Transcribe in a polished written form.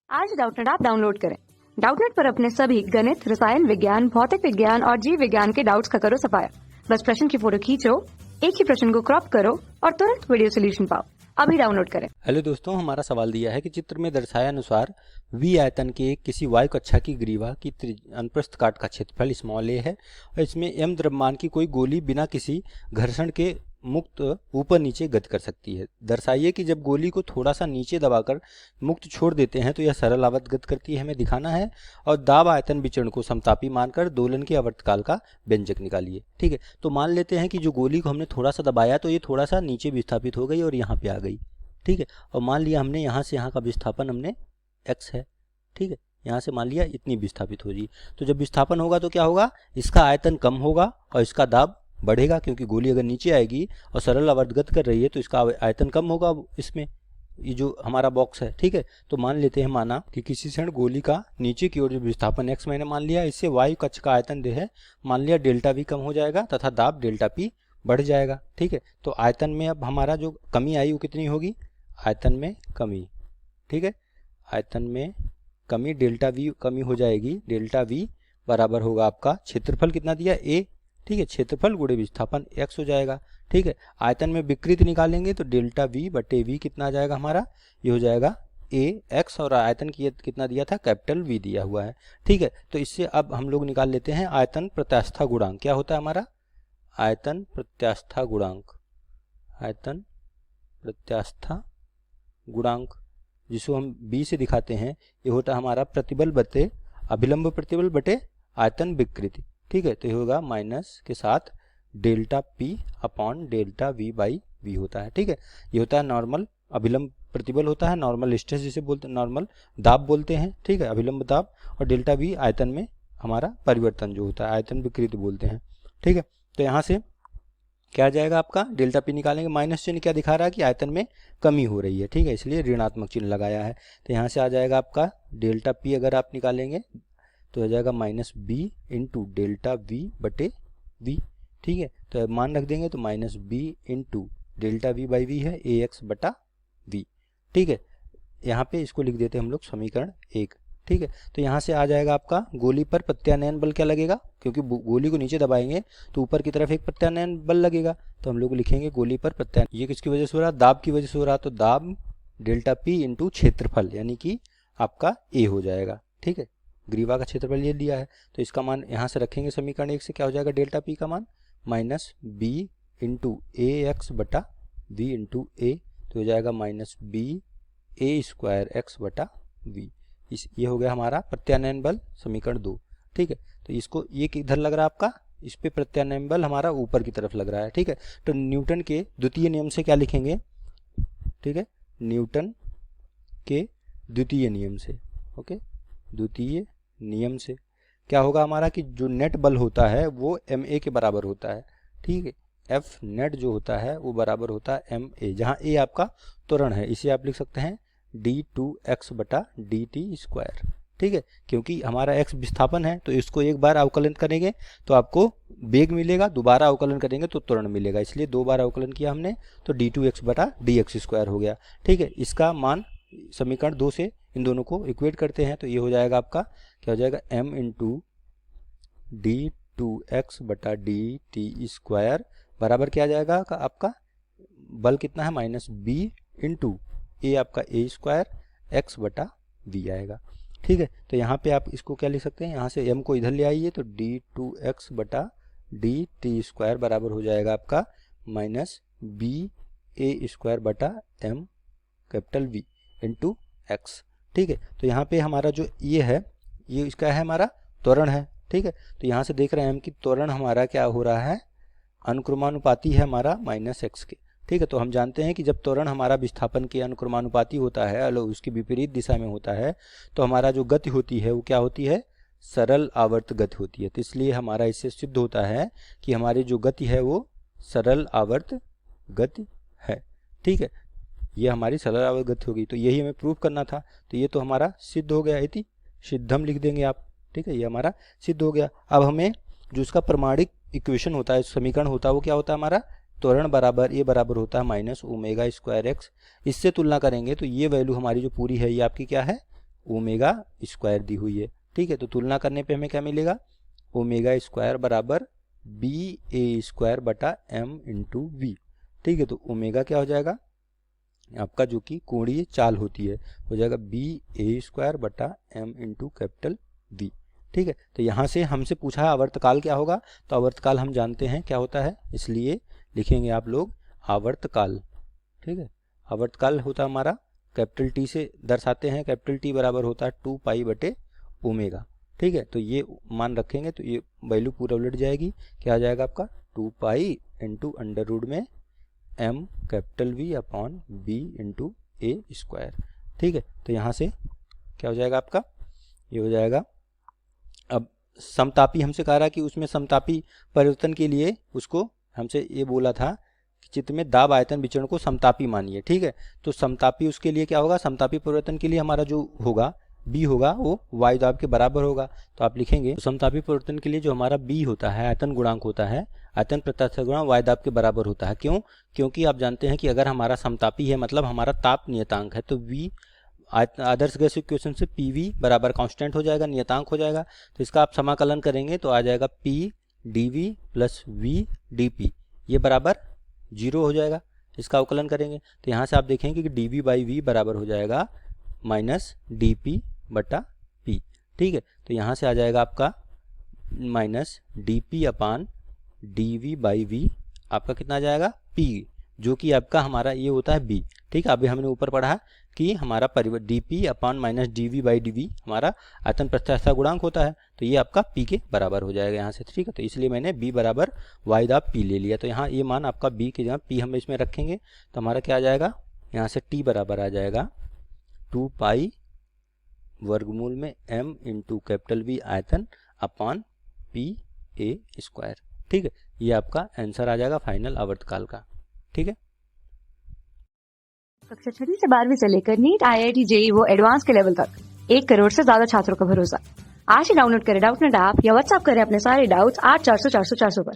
आज Doubtnut app download करें। Doubtnut पर अपने सभी गणित, रसायन विज्ञान, भौतिक विज्ञान और जीव विज्ञान के डाउट्स का करो सफाया। बस प्रश्न की फोटो खींचो, एक ही प्रश्न को क्रॉप करो और तुरंत वीडियो सोल्यूशन पाओ। अभी डाउनलोड करें। हेलो दोस्तों, हमारा सवाल दिया है कि चित्र में दर्शाए अनुसार वी आयतन के किसी वायु कक्षा की ग्रीवा की अनुप्रस्थ काट का क्षेत्रफल स्मॉल ए है और इसमें m द्रव्यमान की कोई गोली बिना किसी घर्षण के मुक्त ऊपर नीचे गति कर सकती है। दर्शाइए कि जब गोली को थोड़ा सा नीचे दबाकर मुक्त छोड़ देते हैं तो यह सरल आवर्त गति करती है, हमें दिखाना है। और दाब आयतन विचरण को समतापी मानकर दोलन के आवर्तकाल का व्यंजक निकालिए। ठीक है, तो मान लेते हैं कि जो गोली को हमने थोड़ा सा दबाया तो ये थोड़ा सा नीचे विस्थापित हो गई और यहाँ पे आ गई। ठीक है, और मान लिया हमने यहाँ से यहाँ का विस्थापन हमने x है। ठीक है, यहाँ से मान लिया इतनी विस्थापित हो रही, तो जब विस्थापन होगा तो क्या होगा, इसका आयतन कम होगा और इसका दाब बढ़ेगा, क्योंकि गोली अगर नीचे आएगी और सरल आवर्तगत कर रही है तो इसका आयतन कम होगा इसमें, ये जो हमारा बॉक्स है। ठीक है, तो मान लेते हैं माना कि किसी क्षण गोली का नीचे की ओर जो विस्थापन x मैंने मान लिया, इससे वायु कक्ष का आयतन दे है, मान लिया डेल्टा v कम हो जाएगा तथा दाब डेल्टा p बढ़ जाएगा। ठीक है, तो आयतन में अब हमारा जो कमी आई वो कितनी होगी, आयतन में कमी। ठीक है, आयतन में कमी डेल्टा v कमी हो जाएगी, डेल्टा v बराबर होगा आपका क्षेत्रफल कितना दिया a। ठीक है, क्षेत्रफल गुणे विस्थापन x हो जाएगा। ठीक है, आयतन में विकृत निकालेंगे तो डेल्टा v बटे v कितना आ जाएगा हमारा, ये हो जाएगा a x और आयतन की कितना दिया था, कैपिटल V दिया हुआ है। ठीक है, तो इससे अब हम लोग निकाल लेते हैं आयतन प्रत्यास्था गुणांक। क्या होता है हमारा, आयतन प्रत्यास्था गुणांक, आयतन प्रत्यास्था गुणांक जिसको हम b से दिखाते हैं, ये होता है हमारा प्रतिबल बटे अभिलंब प्रतिबल बटे आयतन विकृति। ठीक है, तो ये होगा माइनस के साथ delta p upon delta v by v होता है। ठीक है, ये होता है नॉर्मल अभिलंब प्रतिबल होता है, नॉर्मल स्ट्रेस जिसे बोलते हैं, नॉर्मल दाब बोलते हैं। ठीक है, अभिलंब दाब, और डेल्टा v आयतन में हमारा परिवर्तन जो होता है, आयतन विकृति बोलते हैं। ठीक है, तो यहाँ से क्या आ जाएगा आपका, डेल्टा p निकालेंगे, माइनस चिन्ह क्या दिखा रहा है कि आयतन में कमी हो रही है। ठीक है, इसलिए ऋणात्मक चिन्ह लगाया है। तो यहाँ से आ जाएगा आपका डेल्टा p अगर आप निकालेंगे तो हो जाएगा minus b into delta v बटे v। ठीक है, तो मान रख देंगे तो minus b into delta v by v है ax बटा v। ठीक है, यहाँ पे इसको लिख देते हैं हम लोग समीकरण 1। ठीक है, तो यहाँ से आ जाएगा आपका गोली पर प्रत्यानयन बल क्या लगेगा, क्योंकि गोली को नीचे दबाएंगे तो ऊपर की तरफ एक प्रत्यानयन बल लगेगा, तो हम लोग लिखेंगे गोली पर प्रत्यानयन। ये किसकी वजह से हो रहा है, दाब की वजह से हो रहा है, तो दाब डेल्टा p इंटू क्षेत्रफल यानी कि आपका a हो जाएगा। ठीक है, ग्रीवा का क्षेत्रफल ये दिया है, तो इसका मान यहाँ से रखेंगे समीकरण 1 से, क्या हो जाएगा डेल्टा p का मान माइनस b इंटू ax बटा v इंटू a, तो हो जाएगा minus b a square x बटा v। ये हो गया हमारा प्रत्यानयन बल समीकरण 2। ठीक है, तो इसको ये किधर लग रहा है आपका, इस पे प्रत्यानयन बल हमारा ऊपर की तरफ लग रहा है। ठीक है, तो न्यूटन के द्वितीय नियम से क्या लिखेंगे, ठीक है, न्यूटन के द्वितीय नियम से, ओके, द्वितीय नियम से क्या होगा हमारा कि जो नेट बल होता है वो ma के बराबर होता है। ठीक है, F नेट जो होता है वो बराबर होता है ma, जहाँ a आपका त्वरण है, इसे आप लिख सकते हैं d2x बटा dt स्क्वायर। ठीक है, क्योंकि हमारा x विस्थापन है तो इसको एक बार अवकलन करेंगे तो आपको वेग मिलेगा, दोबारा अवकलन करेंगे तो त्वरण मिलेगा, इसलिए 2 बार अवकलन किया हमने तो d2x बटा dx स्क्वायर हो गया। ठीक है, इसका मान समीकरण 2 से इन दोनों को इक्वेट करते हैं तो ये हो जाएगा आपका, क्या हो जाएगा, m इंटू d2x बटा dt स्क्वायर बराबर क्या आ जाएगा आपका, बल कितना है माइनस b इंटू a आपका a स्क्वायर x बटा v आएगा। ठीक है, तो यहाँ पे आप इसको क्या लिख सकते हैं, यहाँ से m को इधर ले आइए तो d2x बटा dt स्क्वायर बराबर हो जाएगा आपका माइनस b a स्क्वायर बटा m capital V into x। ठीक है, तो यहाँ पे हमारा जो ये है ये इसका है हमारा त्वरण है। ठीक है, तो यहाँ से देख रहे हैं हम कि त्वरण हमारा क्या हो रहा है, अनुक्रमानुपाती है हमारा माइनस x के। ठीक है, तो हम जानते हैं कि जब त्वरण हमारा विस्थापन के अनुक्रमानुपाती होता है, अलग उसकी विपरीत दिशा में होता है, तो हमारा जो गति होती है वो क्या होती है, सरल आवर्त गति होती है। तो इसलिए हमारा इससे सिद्ध होता है कि हमारी जो गति है वो सरल आवर्त गति है। ठीक है, ये हमारी सरल आवर्त गति होगी, तो यही हमें प्रूव करना था, तो ये तो हमारा सिद्ध हो गया, इति सिद्धम लिख देंगे आप। ठीक है, ये हमारा सिद्ध हो गया। अब हमें जो इसका प्रमाणिक इक्वेशन होता है, समीकरण होता है, वो क्या होता है हमारा, त्वरण बराबर ए बराबर होता है माइनस ओमेगा स्क्वायर एक्स। इससे तुलना करेंगे तो ये वैल्यू हमारी जो पूरी है ये आपकी क्या है, ओमेगा स्क्वायर दी हुई है। ठीक है, तो तुलना करने पे हमें क्या मिलेगा, ओमेगा स्क्वायर बराबर बी ए स्क्वायर बटा एम इंटू वी। ठीक है, तो ओमेगा क्या हो जाएगा आपका, जो कि कोणीय चाल होती है, हो जाएगा बी ए स्क्वायर बटा एम इंटू कैपिटल वी। ठीक है, तो यहाँ से हमसे पूछा है आवर्तकाल क्या होगा, तो आवर्तकाल हम जानते हैं क्या होता है, इसलिए लिखेंगे आप लोग आवर्तकाल। ठीक है, आवर्तकाल होता है हमारा कैपिटल टी से दर्शाते हैं, कैपिटल टी बराबर होता है 2 पाई बटे ओमेगा। ठीक है, तो ये मान रखेंगे तो ये वैल्यू पूरा उलट जाएगी, क्या आ जाएगा आपका 2 पाई इंटू अंडर रूट में M capital V upon B into A square. ठीक है, तो यहाँ से क्या हो जाएगा आपका, ये हो जाएगा, अब समतापी हमसे कह रहा है कि उसमें समतापी परिवर्तन के लिए उसको हमसे ये बोला था कि चित्र में दाब आयतन विचरण को समतापी मानिए। ठीक है, तो समतापी उसके लिए क्या होगा, समतापी परिवर्तन के लिए हमारा जो होगा बी होगा वो वायु दाब के बराबर होगा। तो आप लिखेंगे तो समतापी परिवर्तन के लिए जो हमारा बी होता है, आयतन गुणांक होता है, आयतन प्रत्यास्थ गुणांक वायु दाब के बराबर होता है। क्यों, क्योंकि आप जानते हैं कि अगर हमारा समतापी है मतलब हमारा ताप नियतांक है, तो वी आदर्श गैस इक्वेशन से पी वी बराबर कांस्टेंट हो जाएगा, नियतांक हो जाएगा। तो इसका आप समाकलन करेंगे तो आ जाएगा P D V plus V D P, ये बराबर 0 हो जाएगा। इसका अवकलन करेंगे तो यहाँ से आप देखेंगे कि डी वी बाई वी बराबर हो जाएगा माइनस डी पी बटा पी। ठीक है, तो यहाँ से आ जाएगा आपका minus D P upon D V by V, आपका कितना आ जाएगा पी, जो कि आपका हमारा ये होता है बी। ठीक है, अभी हमने ऊपर पढ़ा कि हमारा परिवर्तन D P upon minus D V by D V हमारा आयतन प्रत्यास्थ गुणांक होता है, तो ये आपका पी के बराबर हो जाएगा यहाँ से। ठीक है, तो इसलिए मैंने बी बराबर वायु दाब पी ले लिया। तो यहाँ ये मान आपका बी के जगह पी हम इसमें रखेंगे तो हमारा क्या आ जाएगा, यहाँ से टी बराबर आ जाएगा 2 पाई वर्गमूल में एम इंटू कैपिटल वी आयतन अपान पी ए स्क्वायर। ठीक है, ये आपका आंसर आ जाएगा फाइनल आवर्तकाल का। ठीक है, कक्षा 6वीं से 12वीं से लेकर नीट, IIT, JEE वो एडवांस के लेवल तक 1 करोड़ से ज्यादा छात्रों का भरोसा। आज ही डाउनलोड करें डाउटनेट ऐप या व्हाट्सएप करें अपने सारे डाउट्स 8400 400 400 पर।